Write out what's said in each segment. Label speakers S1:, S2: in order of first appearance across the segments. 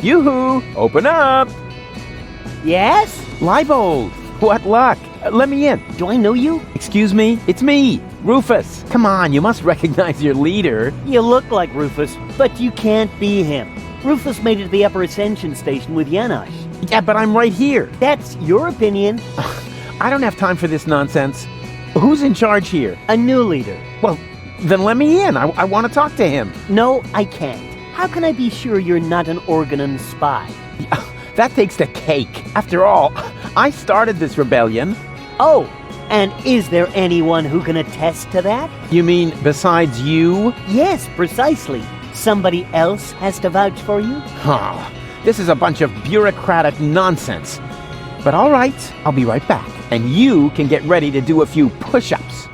S1: Yoo-hoo! Open up!
S2: Yes?
S1: Leibold! What luck? Let me in.
S2: Do I know you?
S1: Excuse me? It's me, Rufus. Come on, you must recognize your leader.
S2: You look like Rufus, but you can't be him. Rufus made it to the upper ascension station with Janosch.
S1: Yeah, but I'm right here.
S2: That's your opinion.
S1: I don't have time for this nonsense. Who's in charge here?
S2: A new leader.
S1: Well, then let me in. I want to talk to him.
S2: No, I can't. How can I be sure you're not an Organon spy?
S1: That takes the cake. After all, I started this rebellion.
S2: Oh, and is there anyone who can attest to that?
S1: You mean besides you?
S2: Yes, precisely. Somebody else has to vouch for you?
S1: Oh, this is a bunch of bureaucratic nonsense. But all right, I'll be right back. And you can get ready to do a few push-ups.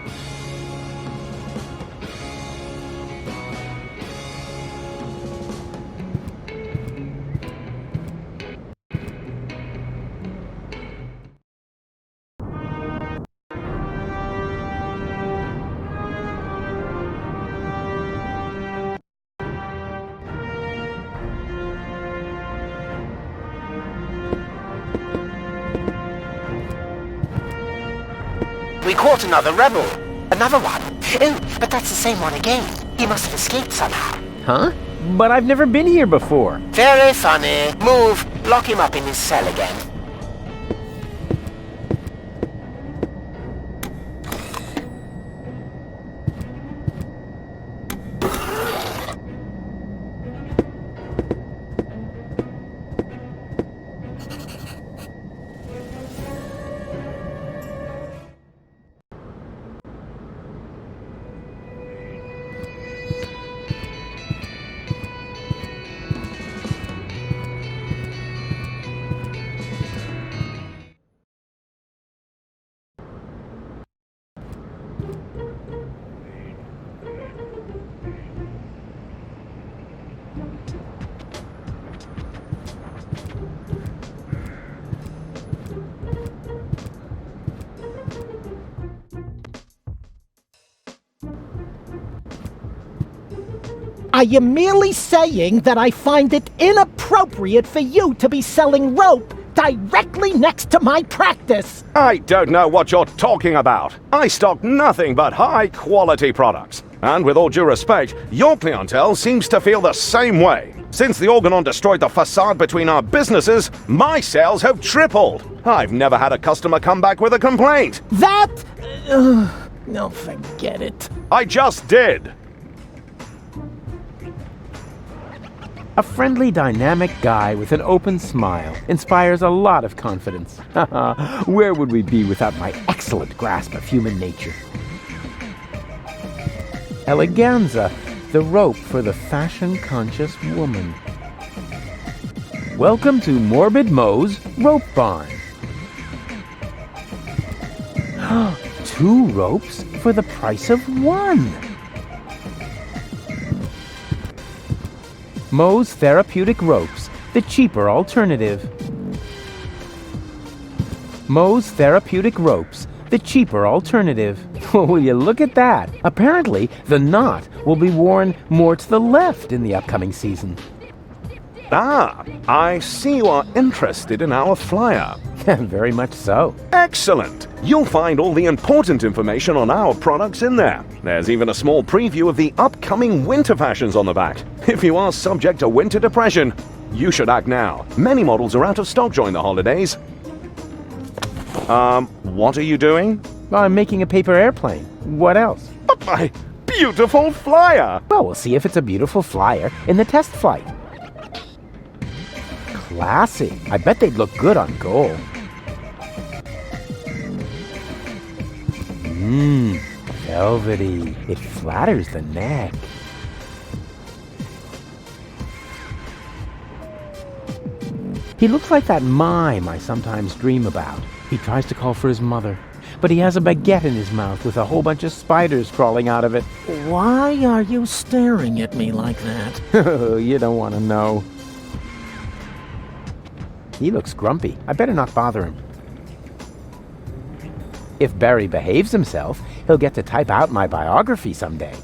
S3: We caught another rebel. Another one? Oh, but that's the same one again. He must have escaped somehow.
S1: Huh? But I've never been here before.
S3: Very funny. Move. Lock him up in his cell again.
S4: I am merely saying that I find it inappropriate for you to be selling rope directly next to my practice.
S5: I don't know what you're talking about. I stock nothing but high-quality products. And with all due respect, your clientele seems to feel the same way. Since the Organon destroyed the facade between our businesses, my sales have tripled. I've never had a customer come back with a complaint.
S4: That... no, forget it.
S5: I just did.
S1: A friendly, dynamic guy with an open smile inspires a lot of confidence. Where would we be without my excellent grasp of human nature? Eleganza, the rope for the fashion-conscious woman. Welcome to Morbid Moes Rope Barn. 2 ropes for the price of 1. Moes Therapeutic Ropes, the cheaper alternative. Moes Therapeutic Ropes, the cheaper alternative. Will you look at that? Apparently, the knot will be worn more to the left in the upcoming season.
S5: Ah, I see you are interested in our flyer.
S1: Very much so.
S5: Excellent! You'll find all the important information on our products in there. There's even a small preview of the upcoming winter fashions on the back. If you are subject to winter depression, you should act now. Many models are out of stock during the holidays. What are you doing?
S1: I'm making a paper airplane. What else?
S5: But my beautiful flyer!
S1: Well, we'll see if it's a beautiful flyer in the test flight. Classy. I bet they'd look good on Goul. Velvety. It flatters the neck. He looks like that mime I sometimes dream about. He tries to call for his mother, but he has a baguette in his mouth with a whole bunch of spiders crawling out of it.
S4: Why are you staring at me like that?
S1: You don't want to know. He looks grumpy. I better not bother him. If Barry behaves himself, he'll get to type out my biography someday.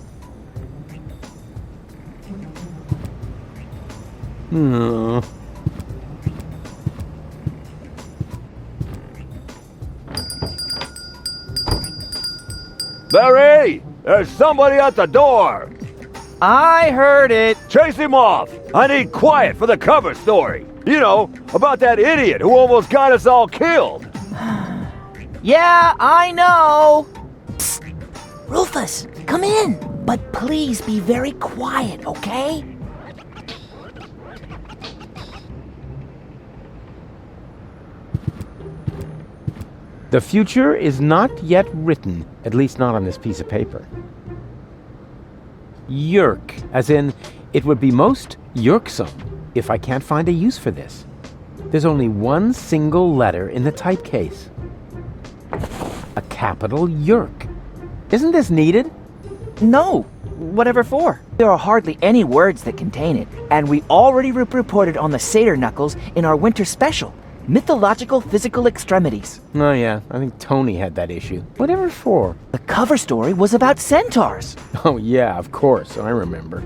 S6: Barry! There's somebody at the door!
S7: I heard it.
S6: Chase him off! I need quiet for the cover story. You know, about that idiot who almost got us all killed.
S7: Yeah, I know.
S8: Rufus, come in. But please be very quiet, okay?
S1: The future is not yet written, at least not on this piece of paper. Yerk, as in, it would be most yerksome if I can't find a use for this. There's only one single letter in the typecase. A capital Yerk. Isn't this needed?
S7: No. Whatever for? There are hardly any words that contain it, and we already reported on the satyr knuckles in our winter special. Mythological physical extremities.
S1: Oh yeah, I think Tony had that issue. Whatever for?
S7: The cover story was about centaurs.
S1: Oh yeah, of course, I remember.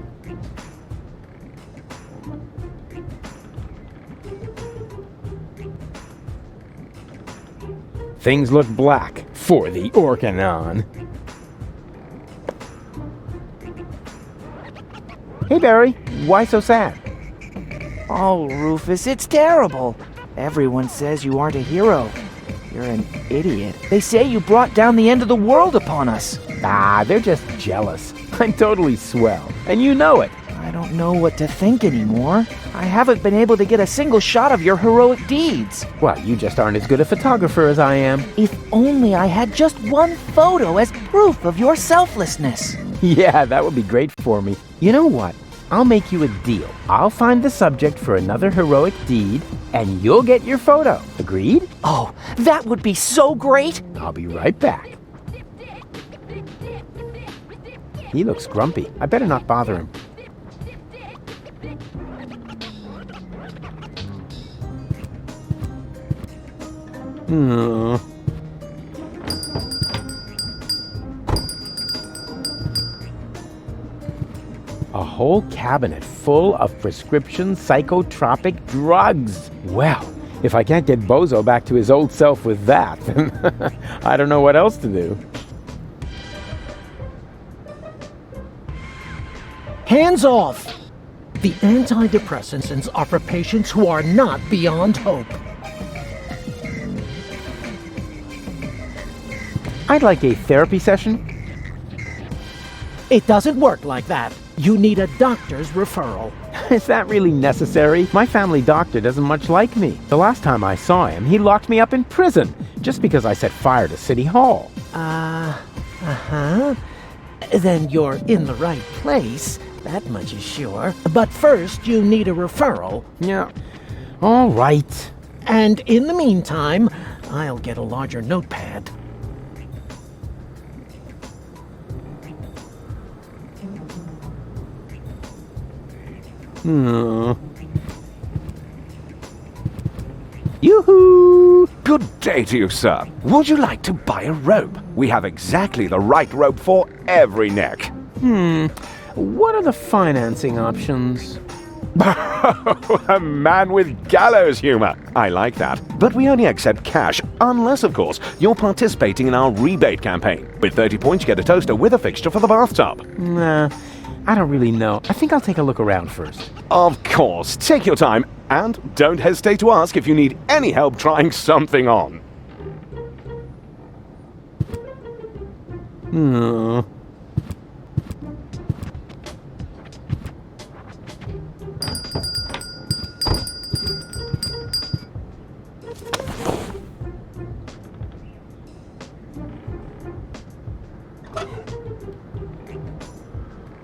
S1: Things look black for the Orcanon. Hey Barry, why so sad?
S7: Oh, Rufus, it's terrible. Everyone says you aren't a hero. You're an idiot. They say you brought down the end of the world upon us.
S1: Ah, they're just jealous. I'm totally swell, and you know it.
S7: I don't know what to think anymore. I haven't been able to get a single shot of your heroic deeds.
S1: Well, you just aren't as good a photographer as I am.
S7: If only I had just one photo as proof of your selflessness.
S1: Yeah, that would be great for me. You know what? I'll make you a deal. I'll find the subject for another heroic deed, and you'll get your photo. Agreed?
S7: Oh, that would be so great!
S1: I'll be right back. He looks grumpy. I better not bother him. A whole cabinet full of prescription psychotropic drugs. Well, if I can't get Bozo back to his old self with that, then I don't know what else to do.
S4: Hands off! The antidepressants are for patients who are not beyond hope.
S1: I'd like a therapy session.
S4: It doesn't work like that. You need a doctor's referral.
S1: Is that really necessary? My family doctor doesn't much like me. The last time I saw him, he locked me up in prison just because I set fire to City Hall.
S4: Uh-huh. Then you're in the right place. That much is sure. But first, you need a referral.
S1: Yeah. All right.
S4: And in the meantime, I'll get a larger notepad.
S1: Yoo-hoo!
S5: Good day to you, sir. Would you like to buy a rope? We have exactly the right rope for every neck.
S1: What are the financing options?
S5: A man with gallows humor. I like that. But we only accept cash, unless, of course, you're participating in our rebate campaign. With 30 points, you get a toaster with a fixture for the bathtub.
S1: Nah, I don't really know. I think I'll take a look around first.
S5: Of course. Take your time, and don't hesitate to ask if you need any help trying something on.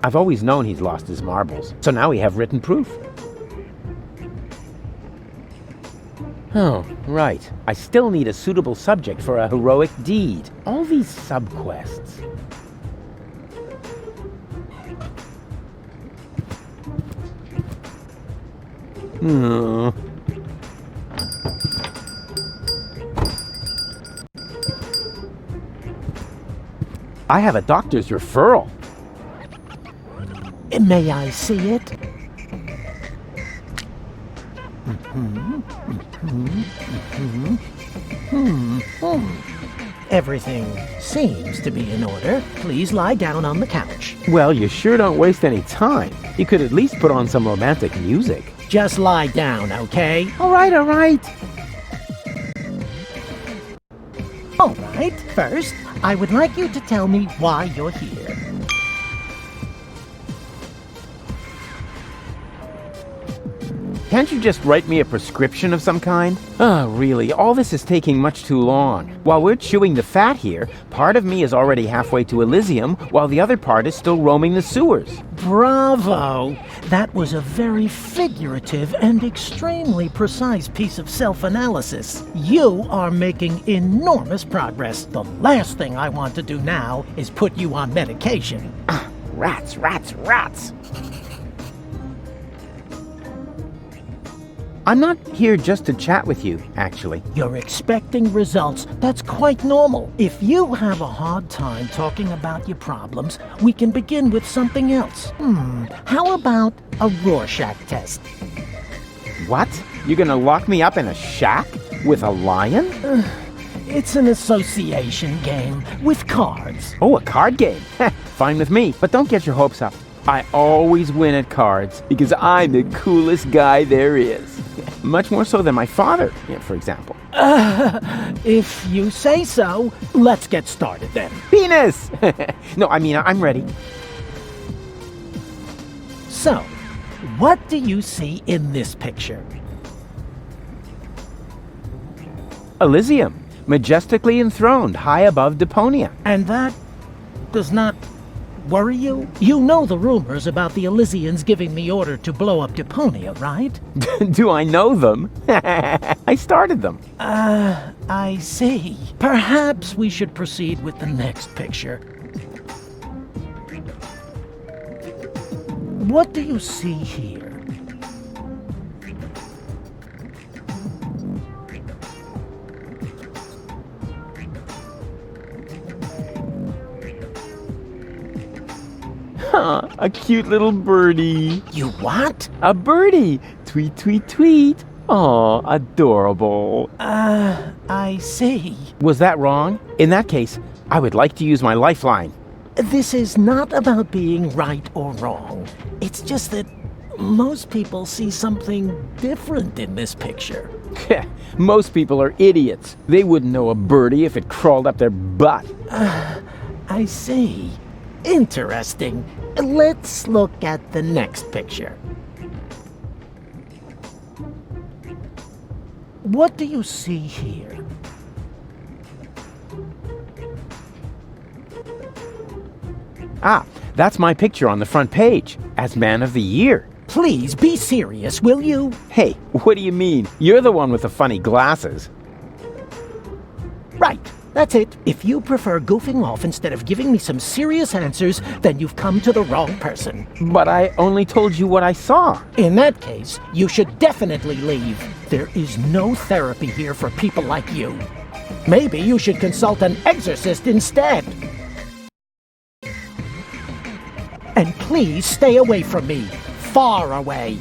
S1: I've always known he's lost his marbles, so now we have written proof. Oh, right. I still need a suitable subject for a heroic deed. All these subquests. I have a doctor's referral.
S4: May I see it? Everything seems to be in order. Please lie down on the couch.
S1: Well, you sure don't waste any time. You could at least put on some romantic music.
S4: Just lie down, okay?
S1: All right, all right.
S4: All right, first, I would like you to tell me why you're here.
S1: Can't you just write me a prescription of some kind? Oh, really, all this is taking much too long. While we're chewing the fat here, part of me is already halfway to Elizium, while the other part is still roaming the sewers.
S4: Bravo! That was a very figurative and extremely precise piece of self-analysis. You are making enormous progress. The last thing I want to do now is put you on medication.
S1: Rats, rats, rats! I'm not here just to chat with you, actually.
S4: You're expecting results. That's quite normal. If you have a hard time talking about your problems, we can begin with something else. How about a Rorschach test?
S1: What? You're gonna lock me up in a shack? With a lion?
S4: It's an association game with cards.
S1: Oh, a card game. Fine with me, but don't get your hopes up. I always win at cards because I'm the coolest guy there is. Much more so than my father, for example.
S4: If you say so, let's get started then.
S1: Penis! No, I mean, I'm ready.
S4: So, what do you see in this picture?
S1: Elizium, majestically enthroned high above Deponia.
S4: And that does not worry you? You know the rumors about the Elysians giving the order to blow up Deponia, right?
S1: Do I know them? I started them.
S4: I see. Perhaps we should proceed with the next picture. What do you see here?
S1: A cute little birdie.
S4: You what?
S1: A birdie. Tweet, tweet, tweet. Aw, adorable.
S4: I see.
S1: Was that wrong? In that case, I would like to use my lifeline.
S4: This is not about being right or wrong. It's just that most people see something different in this picture.
S1: Most people are idiots. They wouldn't know a birdie if it crawled up their butt.
S4: I see. Interesting. Let's look at the next picture. What do you see here?
S1: Ah, that's my picture on the front page, as Man of the Year.
S4: Please be serious, will you?
S1: Hey, what do you mean? You're the one with the funny glasses.
S4: Right, that's it. If you prefer goofing off instead of giving me some serious answers, then you've come to the wrong person.
S1: But I only told you what I saw.
S4: In that case, you should definitely leave. There is no therapy here for people like you. Maybe you should consult an exorcist instead. And please stay away from me. Far away.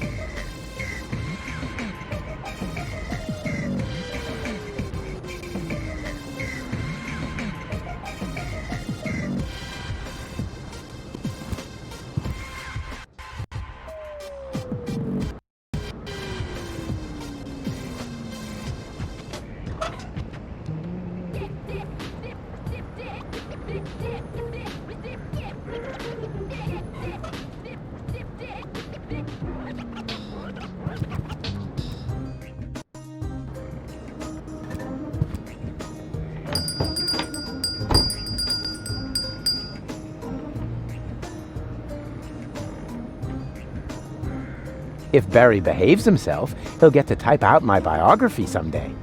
S1: If Barry behaves himself, he'll get to type out my biography someday.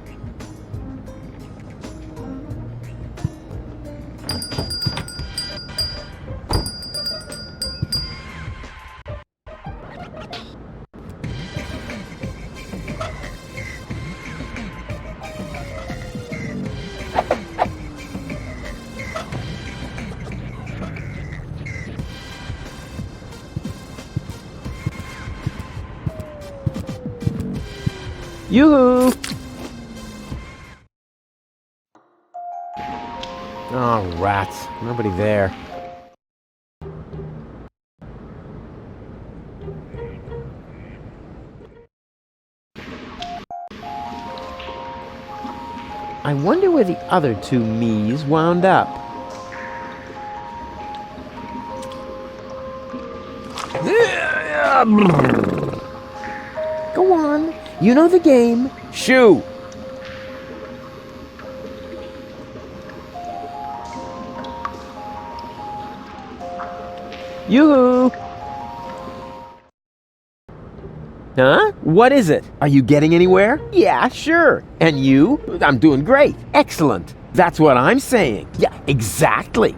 S1: Yoo-hoo! rats. Nobody there. I wonder where the other two me's wound up. Go on. You know the game.
S6: Shoo!
S1: Yoo-hoo! Huh? What is it? Are you getting anywhere? Yeah, sure. And you? I'm doing great. Excellent. That's what I'm saying. Yeah, exactly.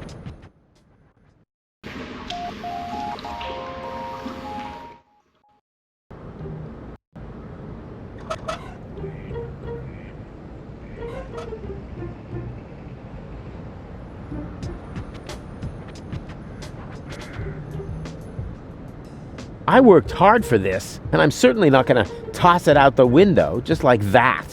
S1: I worked hard for this, and I'm certainly not going to toss it out the window just like that.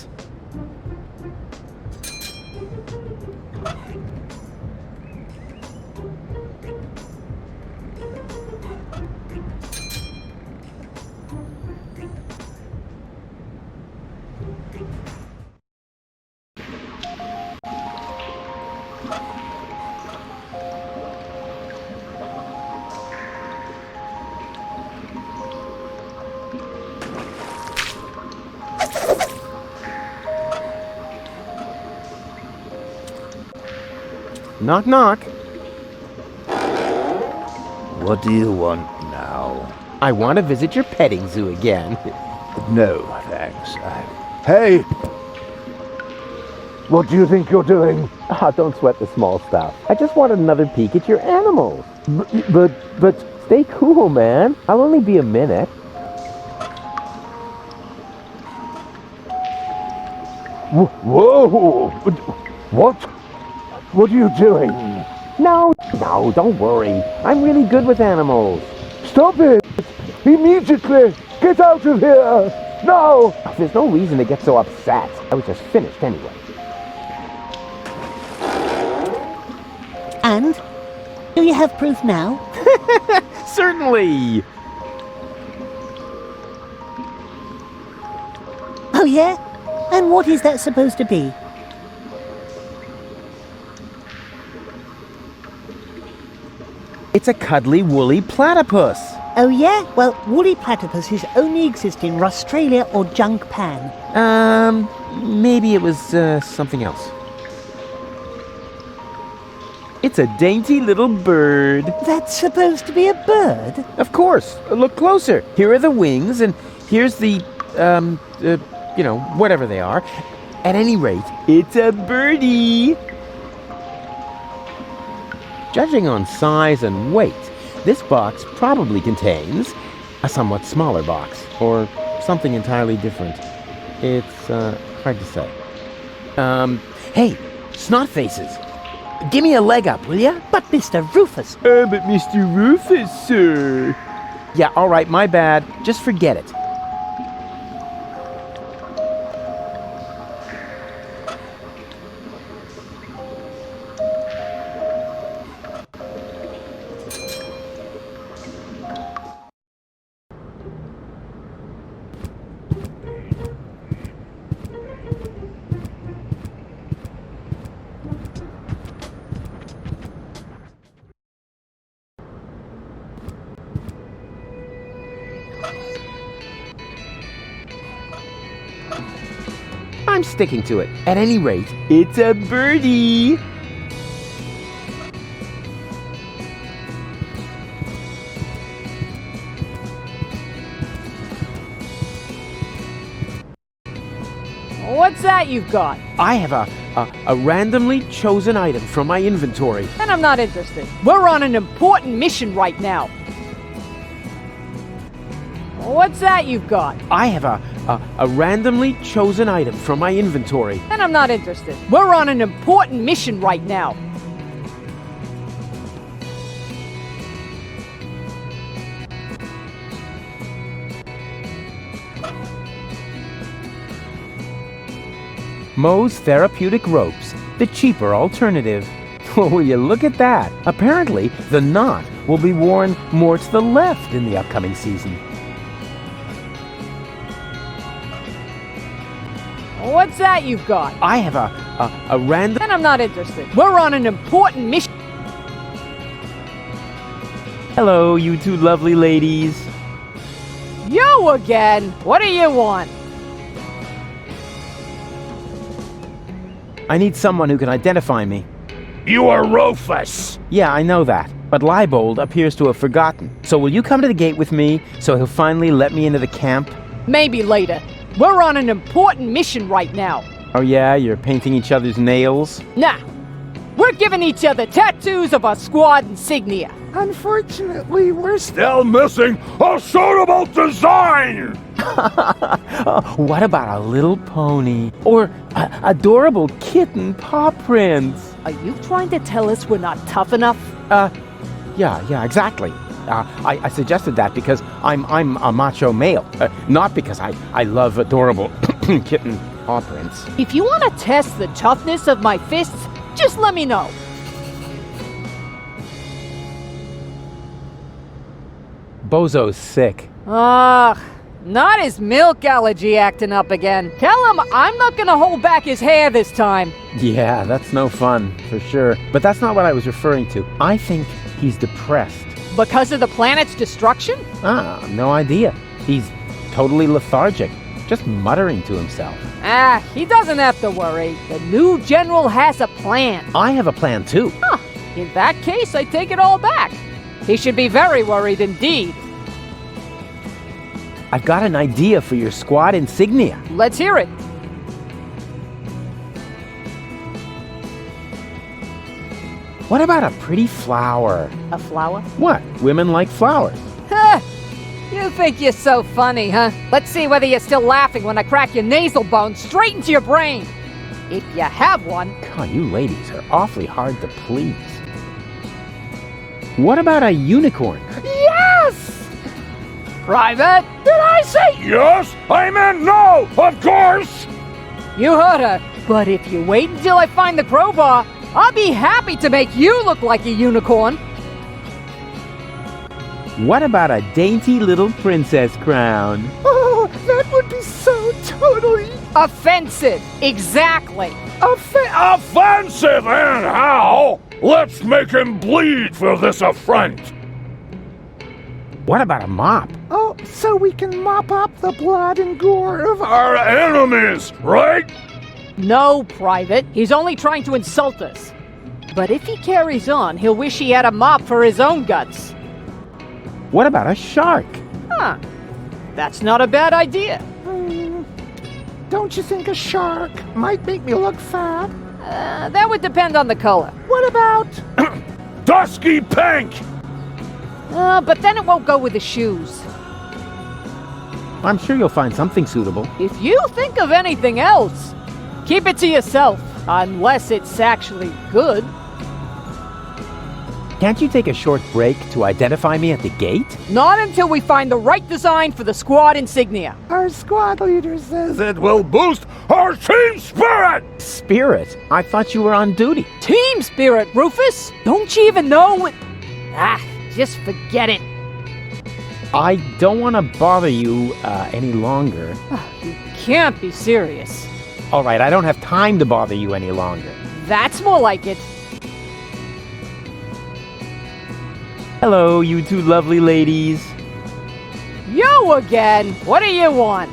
S1: Knock, knock.
S6: What do you want now?
S1: I want to visit your petting zoo again.
S6: No, thanks. Hey! What do you think you're doing?
S1: Ah, don't sweat the small stuff. I just wanted another peek at your animals. But stay cool, man. I'll only be a minute.
S6: Whoa! What? What are you doing?
S1: No, don't worry. I'm really good with animals.
S6: Stop it! Immediately! Get out of here! Now!
S1: There's no reason to get so upset. I was just finished anyway.
S2: And? Do you have proof now?
S1: Certainly!
S2: Oh yeah? And what is that supposed to be?
S1: It's a cuddly, woolly platypus.
S2: Oh yeah? Well, woolly platypuses only exist in Australia or Junk Pan.
S1: Maybe it was, something else. It's a dainty little bird.
S2: That's supposed to be a bird?
S1: Of course. Look closer. Here are the wings, and here's the, whatever they are. At any rate, it's a birdie. Judging on size and weight, this box probably contains a somewhat smaller box, or something entirely different. It's, hard to say. Hey, snot faces. Give me a leg up, will ya?
S2: But Mr. Rufus...
S1: But Mr. Rufus, sir. Yeah, all right, my bad. Just forget it. I'm sticking to it. At any rate, it's a birdie.
S9: What's that you've got?
S1: I have a randomly chosen item from my inventory.
S9: And I'm not interested. We're on an important mission right now. What's that you've got?
S1: I have a randomly chosen item from my inventory.
S9: And I'm not interested. We're on an important mission right now.
S1: Moes therapeutic ropes, the cheaper alternative. Will you look at that? Apparently, the knot will be worn more to the left in the upcoming season.
S9: What's that you've got?
S1: I have a random...
S9: Then I'm not interested. We're on an important mission.
S1: Hello, you two lovely ladies.
S9: You again? What do you want?
S1: I need someone who can identify me.
S6: You are Ruфus!
S1: Yeah, I know that. But Leibold appears to have forgotten. So will you come to the gate with me so he'll finally let me into the camp?
S9: Maybe later. We're on an important mission right now.
S1: Oh yeah, you're painting each other's nails?
S9: Nah. We're giving each other tattoos of our squad insignia.
S10: Unfortunately, we're
S6: Still missing a suitable design!
S1: What about a little pony? Or adorable kitten paw prints?
S9: Are you trying to tell us we're not tough enough?
S1: Yeah, exactly. I suggested that because I'm a macho male, not because I love adorable kitten paw prints.
S9: If you want to test the toughness of my fists, just let me know.
S1: Bozo's sick.
S9: Ugh, not his milk allergy acting up again. Tell him I'm not gonna hold back his hair this time.
S1: Yeah, that's no fun, for sure. But that's not what I was referring to. I think he's depressed.
S9: Because of the planet's destruction?
S1: No idea. He's totally lethargic, just muttering to himself.
S9: He doesn't have to worry. The new general has a plan.
S1: I have a plan too.
S9: Huh. In that case, I take it all back. He should be very worried indeed.
S1: I've got an idea for your squad insignia.
S9: Let's hear it.
S1: What about a pretty flower?
S9: A flower?
S1: What? Women like flowers.
S9: Huh. You think you're so funny, huh? Let's see whether you're still laughing when I crack your nasal bone straight into your brain. If you have one.
S1: God, you ladies are awfully hard to please. What about a unicorn?
S9: Yes! Private? Did I say?
S6: Yes, I meant no, of course!
S9: You heard her. But if you wait until I find the crowbar, I'll be happy to make you look like a unicorn.
S1: What about a dainty little princess crown?
S10: Oh, that would be so totally
S9: offensive. Exactly.
S6: Offensive, and how? Let's make him bleed for this affront.
S1: What about a mop?
S10: Oh, so we can mop up the blood and gore of
S6: Our enemies, right?
S9: No, Private. He's only trying to insult us. But if he carries on, he'll wish he had a mop for his own guts.
S1: What about a shark?
S9: Huh. That's not a bad idea.
S10: Don't you think a shark might make me look fat?
S9: That would depend on the color.
S10: What about
S6: Dusky pink!
S9: But then it won't go with the shoes.
S1: I'm sure you'll find something suitable.
S9: If you think of anything else, keep it to yourself. Unless it's actually good.
S1: Can't you take a short break to identify me at the gate?
S9: Not until we find the right design for the squad insignia.
S10: our squad leader says
S6: It will boost our team spirit!
S1: Spirit? I thought you were on duty.
S9: Team spirit, Ruфus! Don't you even know what... just forget it.
S1: I don't want to bother you any longer.
S9: You can't be serious.
S1: All right, I don't have time to bother you any longer.
S9: That's more like it.
S1: Hello, you two lovely ladies.
S9: You again! What do you want?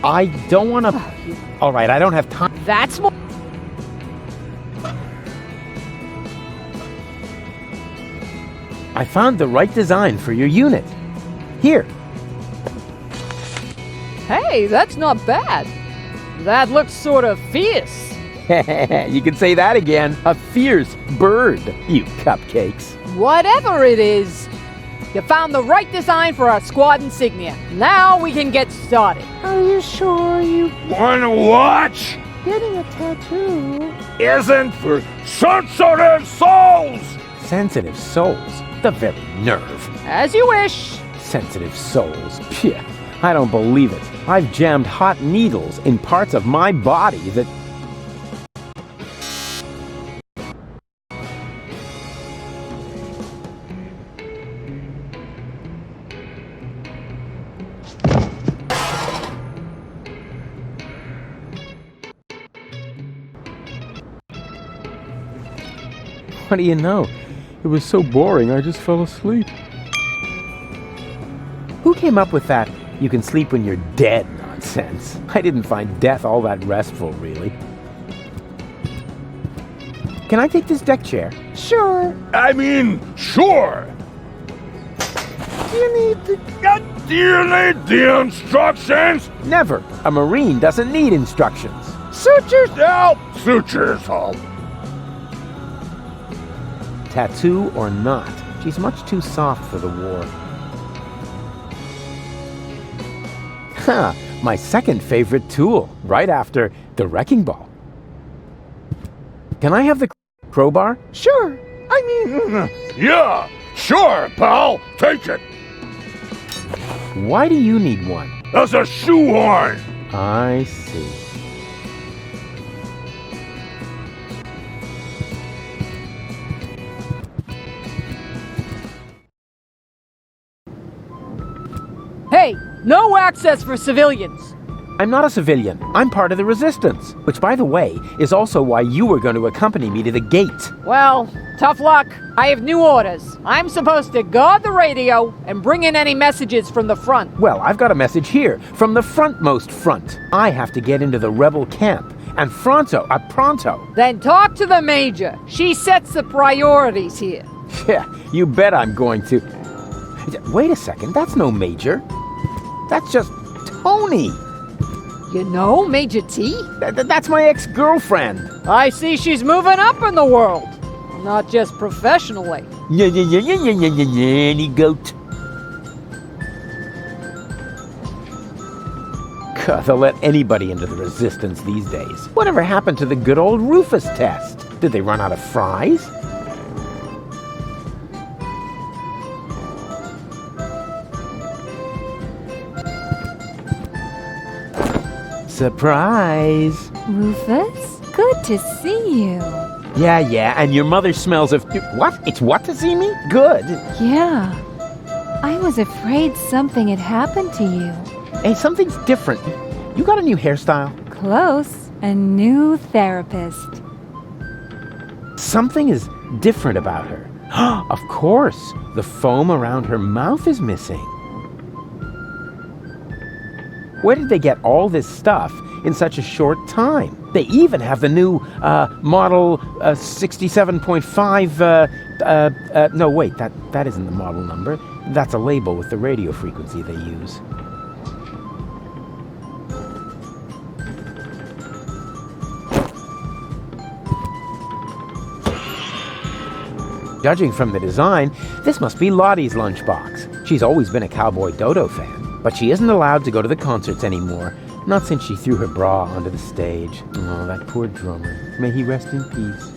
S1: I don't want to... All right, I don't have time.
S9: That's more...
S1: I found the right design for your unit. Here.
S9: Hey, that's not bad. That looks sort of fierce.
S1: You can say that again. A fierce bird, you cupcakes.
S9: Whatever it is, you found the right design for our squad insignia. Now we can get started.
S10: Are you sure you
S6: Wanna watch?
S10: getting a tattoo?
S6: Isn't for sensitive souls!
S1: Sensitive souls? The very nerve.
S9: As you wish.
S1: Sensitive souls. Phew, I don't believe it. I've jammed hot needles in parts of my body that... What do you know? It was so boring I just fell asleep. Who came up with that you can sleep when you're dead nonsense? I didn't find death all that restful, really. Can I take this deck chair?
S10: Sure.
S6: I mean, sure.
S10: Do you need the...
S6: Do you need the instructions?
S1: Never. A Marine doesn't need instructions.
S10: Suit yourself.
S6: Suit yourself.
S1: Tattoo or not, she's much too soft for the war. Huh, my second favorite tool, right after the wrecking ball. Can I have the crowbar?
S10: Sure. I mean...
S6: Yeah, sure, pal. Take it.
S1: Why do you need one?
S6: As a shoehorn.
S1: I see.
S9: Hey, no access for civilians.
S1: I'm not a civilian. I'm part of the resistance. Which, by the way, is also why you were going to accompany me to the gate.
S9: Well, tough luck. I have new orders. I'm supposed to guard the radio and bring in any messages from the front.
S1: Well, I've got a message here, from the frontmost front. I have to get into the rebel camp. And pronto.
S9: Then talk to the Major. She sets the priorities here.
S1: Yeah, you bet I'm going to. Wait a second, that's no Major. That's just Tony.
S9: You know Major T?
S1: That's my ex-girlfriend.
S9: I see she's moving up in the world. Not just professionally.
S1: Any goat. God, they'll let anybody into the resistance these days. Whatever happened to the good old Rufus test? Did they run out of fries? Surprise!
S11: Rufus, good to see you.
S1: Yeah, and your mother smells of... What? It's what to see me? Good.
S11: Yeah. I was afraid something had happened to you.
S1: Hey, something's different. You got a new hairstyle?
S11: Close. A new therapist.
S1: Something is different about her. Of course, the foam around her mouth is missing. Where did they get all this stuff in such a short time? They even have the new model 67.5. No, wait, that isn't the model number. That's a label with the radio frequency they use. Judging from the design, this must be Lottie's lunchbox. She's always been a Cowboy Dodo fan. But she isn't allowed to go to the concerts anymore, not since she threw her bra onto the stage. Oh, that poor drummer. May he rest in peace.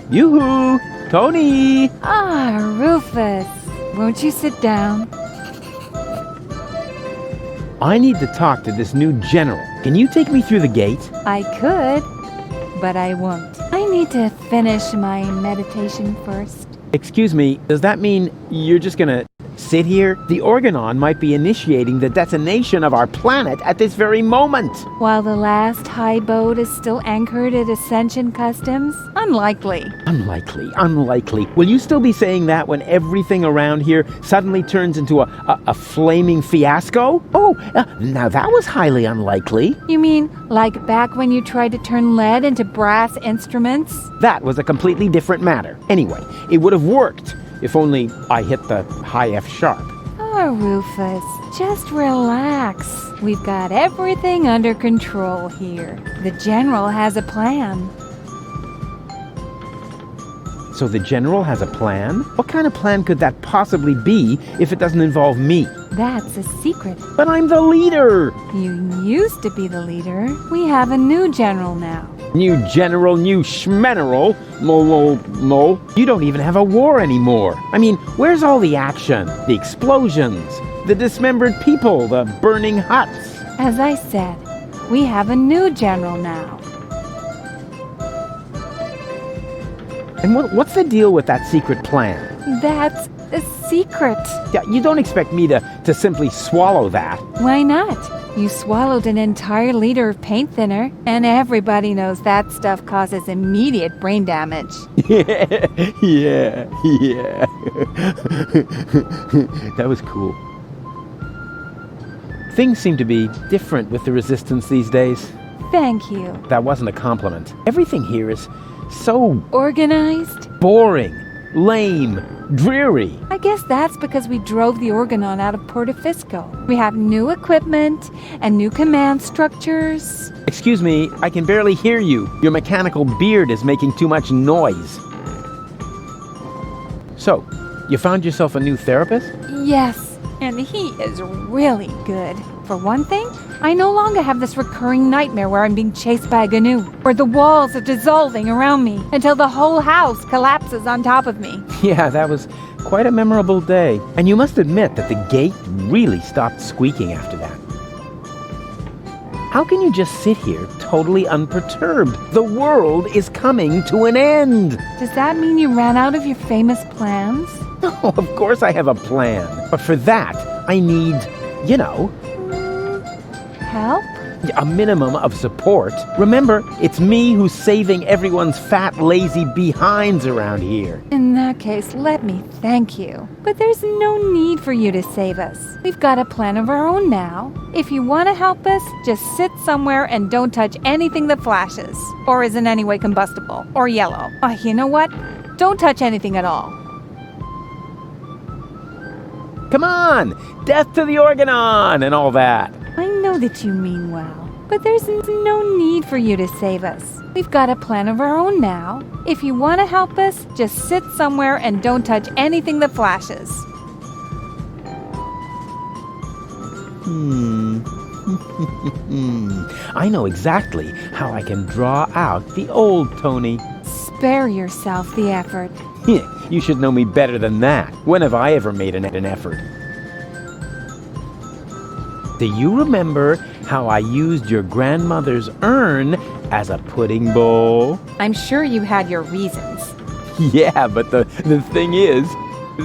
S1: Yoo-hoo! Tony!
S11: Ah, Rufus. Won't you sit down?
S1: I need to talk to this new general. Can you take me through the gate?
S11: I could, but I won't. I need to finish my meditation first.
S1: Excuse me, does that mean you're just gonna sit here? The Organon might be initiating the detonation of our planet at this very moment.
S11: While the last high boat is still anchored at Ascension Customs? Unlikely.
S1: Unlikely. Will you still be saying that when everything around here suddenly turns into a flaming fiasco? Oh, now that was highly unlikely.
S11: You mean like back when you tried to turn lead into brass instruments?
S1: That was a completely different matter. Anyway, it would have worked if only I hit the high F sharp.
S11: Oh, Rufus, just relax. We've got everything under control here. The General has a plan.
S1: So the General has a plan? What kind of plan could that possibly be if it doesn't involve me?
S11: That's a secret.
S1: But I'm the leader!
S11: You used to be the leader. We have a new General now.
S1: New General, new Schmeneral. No. You don't even have a war anymore. I mean, where's all the action? The explosions? The dismembered people? The burning huts?
S11: As I said, we have a new General now.
S1: And what's the deal with that secret plan?
S11: That's a secret.
S1: Yeah, you don't expect me to simply swallow that.
S11: Why not? You swallowed an entire liter of paint thinner, and everybody knows that stuff causes immediate brain damage.
S1: Yeah. That was cool. Things seem to be different with the Resistance these days.
S11: Thank you.
S1: That wasn't a compliment. Everything here is so
S11: Organized?
S1: boring, lame, dreary.
S11: I guess that's because we drove the Organon out of Portofisco. We have new equipment and new command structures.
S1: Excuse me, I can barely hear you. Your mechanical beard is making too much noise. So, you found yourself a new therapist?
S11: Yes, and he is really good. For one thing, I no longer have this recurring nightmare where I'm being chased by a GNU, where the walls are dissolving around me until the whole house collapses on top of me.
S1: Yeah, that was quite a memorable day. And you must admit that the gate really stopped squeaking after that. How can you just sit here totally unperturbed? The world is coming to an end.
S11: Does that mean you ran out of your famous plans?
S1: No, of course I have a plan. But for that, I need, you know,
S11: Help?
S1: a minimum of support. Remember, it's me who's saving everyone's fat, lazy behinds around here.
S11: In that case, let me thank you. But there's no need for you to save us. We've got a plan of our own now. If you want to help us, just sit somewhere and don't touch anything that flashes, or is in any way combustible, or yellow. You know what? Don't touch anything at all.
S1: Come on! Death to the Organon and all that.
S11: I know that you mean well, but there's no need for you to save us. We've got a plan of our own now. If you want to help us, just sit somewhere and don't touch anything that flashes.
S1: I know exactly how I can draw out the old Tony.
S11: Spare yourself the effort.
S1: You should know me better than that. When have I ever made an effort? Do you remember how I used your grandmother's urn as a pudding bowl?
S11: I'm sure you had your reasons.
S1: Yeah, but the thing is,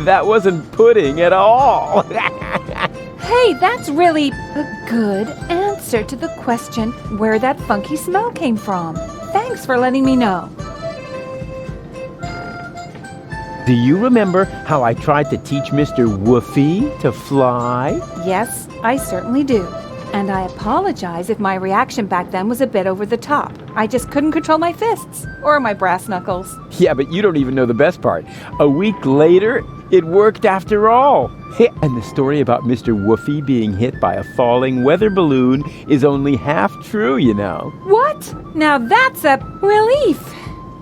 S1: that wasn't pudding at all.
S11: Hey, that's really a good answer to the question where that funky smell came from. Thanks for letting me know.
S1: Do you remember how I tried to teach Mr. Woofy to fly?
S11: Yes, I certainly do. And I apologize if my reaction back then was a bit over the top. I just couldn't control my fists or my brass knuckles.
S1: Yeah, but you don't even know the best part. A week later, it worked after all. And the story about Mr. Woofy being hit by a falling weather balloon is only half true, you know.
S11: What? Now that's a relief.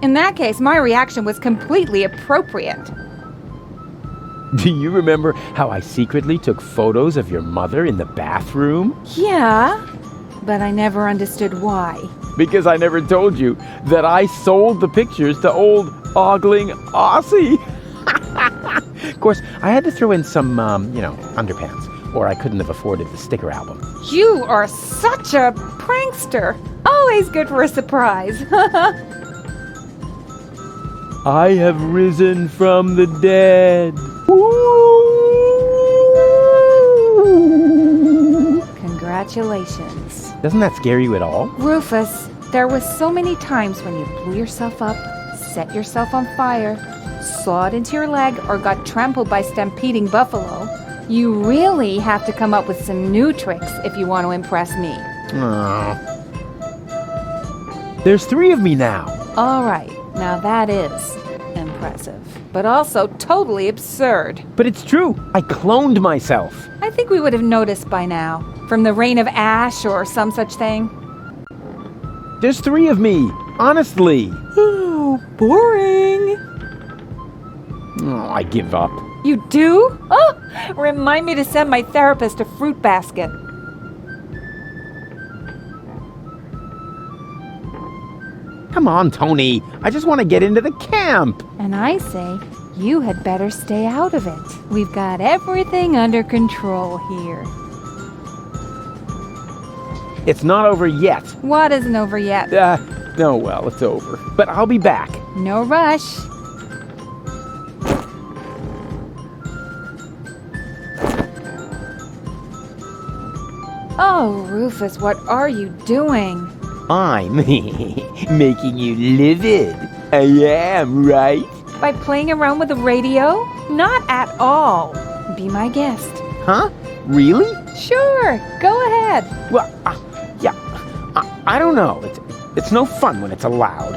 S11: In that case, my reaction was completely appropriate.
S1: Do you remember how I secretly took photos of your mother in the bathroom?
S11: Yeah, but I never understood why.
S1: Because I never told you that I sold the pictures to old ogling Aussie. Of course, I had to throw in some, underpants, or I couldn't have afforded the sticker album.
S11: You are such a prankster. Always good for a surprise.
S1: I have risen from the dead.
S11: Congratulations.
S1: Doesn't that scare you at all?
S11: Rufus, there was so many times when you blew yourself up, set yourself on fire, sawed into your leg, or got trampled by stampeding buffalo. You really have to come up with some new tricks if you want to impress me.
S1: Aww. There's 3 of me now.
S11: All right, now that is impressive, but also totally absurd.
S1: But it's true. I cloned myself.
S11: I think we would have noticed by now, from the rain of ash or some such thing.
S1: There's 3 of me, honestly.
S11: Oh, boring.
S1: Oh, I give up.
S11: You do? Oh, remind me to send my therapist a fruit basket.
S1: Come on, Tony. I just want to get into the camp.
S11: And I say, you had better stay out of it. We've got everything under control here.
S1: It's not over yet.
S11: What isn't over yet?
S1: No, well, it's over. But I'll be back.
S11: No rush. Oh, Rufus, what are you doing?
S1: I'm making you livid. I am, right?
S11: By playing around with the radio? Not at all. Be my guest.
S1: Huh? Really?
S11: Sure, go ahead.
S1: Well, yeah, I don't know. It's no fun when it's allowed.